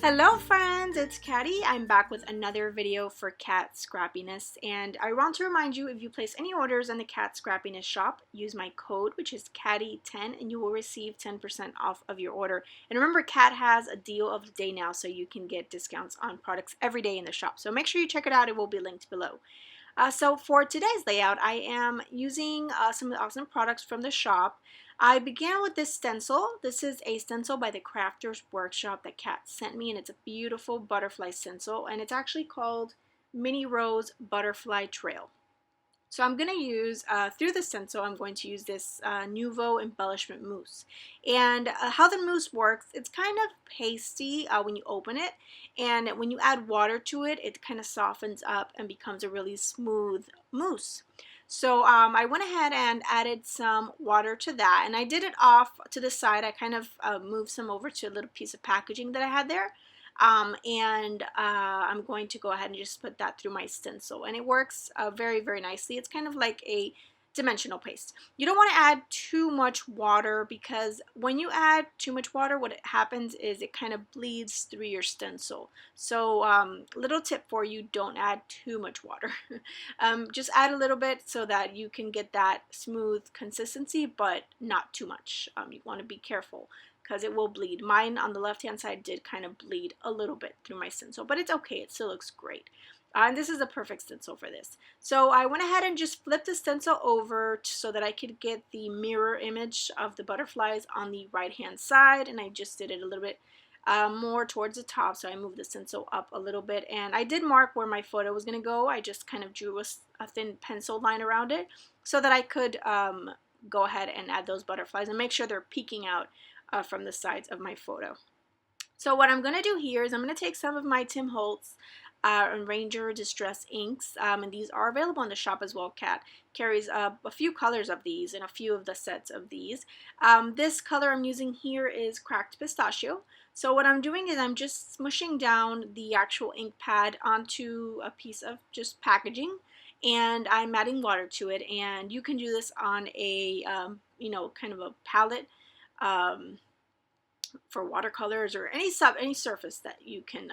Hello friends, it's Katty. I'm back with another video for cat scrappiness, and I want to remind you, if you place any orders in the cat scrappiness shop, use my code, which is Katty10, and you will receive 10% off of your order. And remember, Cat has a deal of the day now, so you can get discounts on products every day in the shop. So make sure you check it out. It will be linked below. So for today's layout, I am using some awesome products from the shop. I began with this stencil. This is a stencil by the Crafters Workshop that Kat sent me, and it's a beautiful butterfly stencil, and it's actually called Mini Rose Butterfly Trail. So I'm going to use, through the stencil, I'm going to use this Nuvo embellishment mousse. And how the mousse works, it's kind of pasty when you open it. And when you add water to it, it kind of softens up and becomes a really smooth mousse. So I went ahead and added some water to that. And I did it off to the side. I kind of moved some over to a little piece of packaging that I had there. I'm going to go ahead and just put that through my stencil, and it works very, very nicely. It's kind of like a dimensional paste. You don't want to add too much water, because when you add too much water, what happens is it kind of bleeds through your stencil. So little tip for you, don't add too much water. Just add a little bit so that you can get that smooth consistency, but not too much. You want to be careful, because it will bleed. Mine on the left hand side did kind of bleed a little bit through my stencil, but it's okay, it still looks great. And this is a perfect stencil for this. So I went ahead and just flipped the stencil over so that I could get the mirror image of the butterflies on the right hand side, and I just did it a little bit more towards the top, so I moved the stencil up a little bit, and I did mark where my photo was going to go. I just kind of drew a thin pencil line around it so that I could go ahead and add those butterflies and make sure they're peeking out from the sides of my photo. So what I'm going to do here is I'm going to take some of my Tim Holtz and Ranger Distress inks, and these are available in the shop as well. Cat carries a few colors of these and a few of the sets of these. This color I'm using here is Cracked Pistachio. So what I'm doing is I'm just smushing down the actual ink pad onto a piece of just packaging, and I'm adding water to it. And you can do this on a kind of a palette for watercolors, or any surface that you can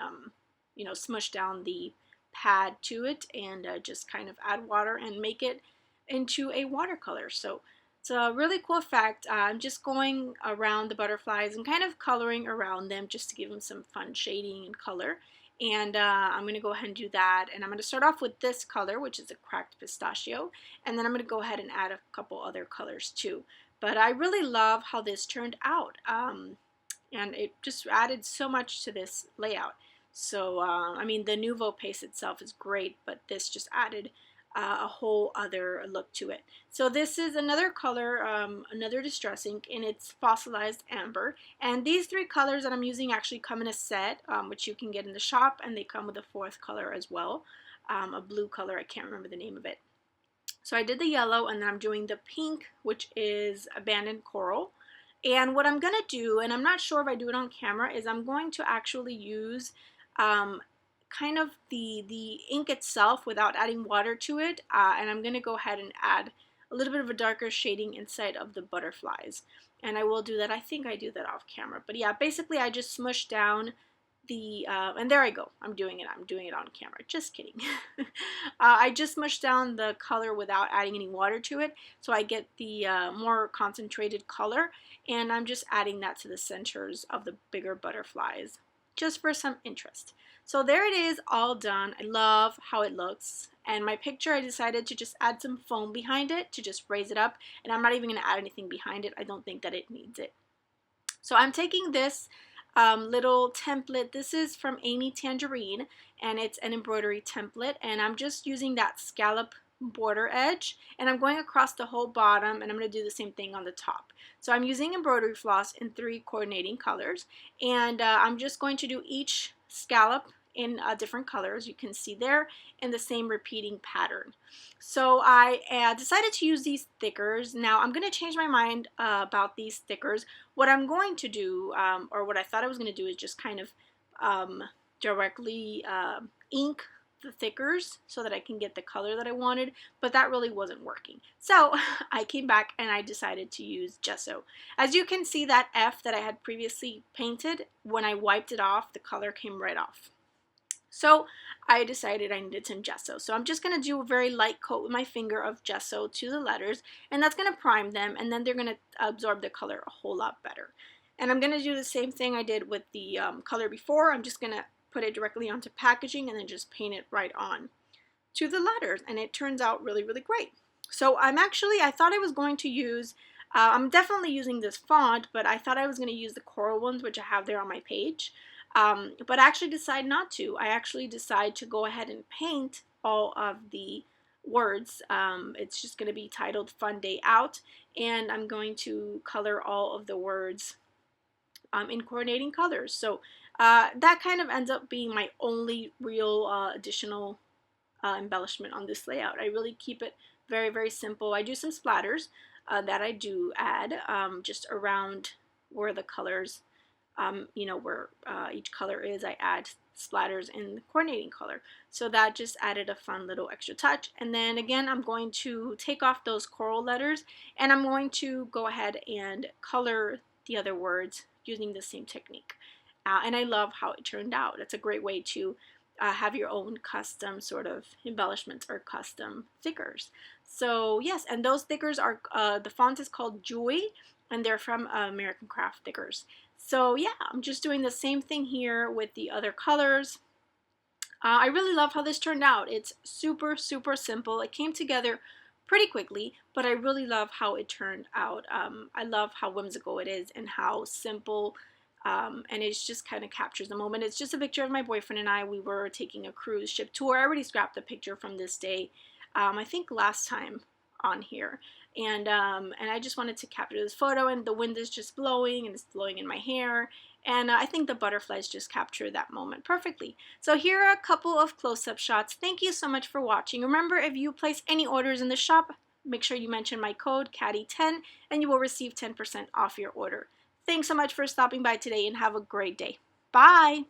smush down the pad to it, and just kind of add water and make it into a watercolor. So it's a really cool effect. I'm just going around the butterflies and kind of coloring around them just to give them some fun shading and color. And I'm going to go ahead and do that. And I'm going to start off with this color, which is a Cracked Pistachio. And then I'm going to go ahead and add a couple other colors too. But I really love how this turned out. And it just added so much to this layout. So, I mean, the Nuvo paste itself is great, but this just added a whole other look to it. So this is another color, another distress ink, and it's Fossilized Amber. And these three colors that I'm using actually come in a set, which you can get in the shop, and they come with a fourth color as well, a blue color. I can't remember the name of it. So I did the yellow, and then I'm doing the pink, which is Abandoned Coral. And what I'm going to do, and I'm not sure if I do it on camera, is I'm going to actually use kind of the ink itself without adding water to it, and I'm going to go ahead and add a little bit of a darker shading inside of the butterflies. And I will do that. I think I do that off camera. But yeah, basically I just smush down the, and there I go. I'm doing it on camera. Just kidding. I just smushed down the color without adding any water to it, so I get the more concentrated color, and I'm just adding that to the centers of the bigger butterflies, just for some interest. So there it is, all done. I love how it looks. And my picture, I decided to just add some foam behind it to just raise it up, and I'm not even going to add anything behind it. I don't think that it needs it. So I'm taking this little template. This is from Amy Tangerine, and it's an embroidery template, and I'm just using that scallop border edge, and I'm going across the whole bottom, and I'm going to do the same thing on the top. So I'm using embroidery floss in 3 coordinating colors, and I'm just going to do each scallop in different colors, you can see there, in the same repeating pattern. So I decided to use these stickers. Now I'm going to change my mind about these stickers. What I'm going to do, or what I thought I was going to do, is just kind of directly ink the thickers so that I can get the color that I wanted, but that really wasn't working. So I came back and I decided to use gesso. As you can see, that F that I had previously painted, when I wiped it off, the color came right off. So I decided I needed some gesso. So I'm just going to do a very light coat with my finger of gesso to the letters, and that's going to prime them, and then they're going to absorb the color a whole lot better. And I'm going to do the same thing I did with the color before. I'm just going to put it directly onto packaging and then just paint it right on to the letters, and it turns out really, really great. So I thought I was going to use, I'm definitely using this font, but I thought I was going to use the coral ones, which I have there on my page. But I actually decided not to. I actually decided to go ahead and paint all of the words. It's just going to be titled Fun Day Out, and I'm going to color all of the words in coordinating colors. So that kind of ends up being my only real additional embellishment on this layout. I really keep it very, very simple. I do some splatters that I do add just around where the colors, you know, where each color is. I add splatters in the coordinating color. So that just added a fun little extra touch. And then again, I'm going to take off those coral letters, and I'm going to go ahead and color the other words using the same technique. And I love how it turned out. It's a great way to have your own custom sort of embellishments or custom thickers. So yes, and those thickers are, the font is called Joy, and they're from American Craft Thickers. So yeah, I'm just doing the same thing here with the other colors. I really love how this turned out. It's super, super simple. It came together pretty quickly, but I really love how it turned out. I love how whimsical it is and how simple, and it just kind of captures the moment. It's just a picture of my boyfriend and I. We were taking a cruise ship tour. I already scrapped the picture from this day, I think last time on here. And I just wanted to capture this photo, and the wind is just blowing, and it's blowing in my hair. And I think the butterflies just capture that moment perfectly. So here are a couple of close-up shots. Thank you so much for watching. Remember, if you place any orders in the shop, make sure you mention my code Katty10, and you will receive 10% off your order. Thanks so much for stopping by today, and have a great day. Bye!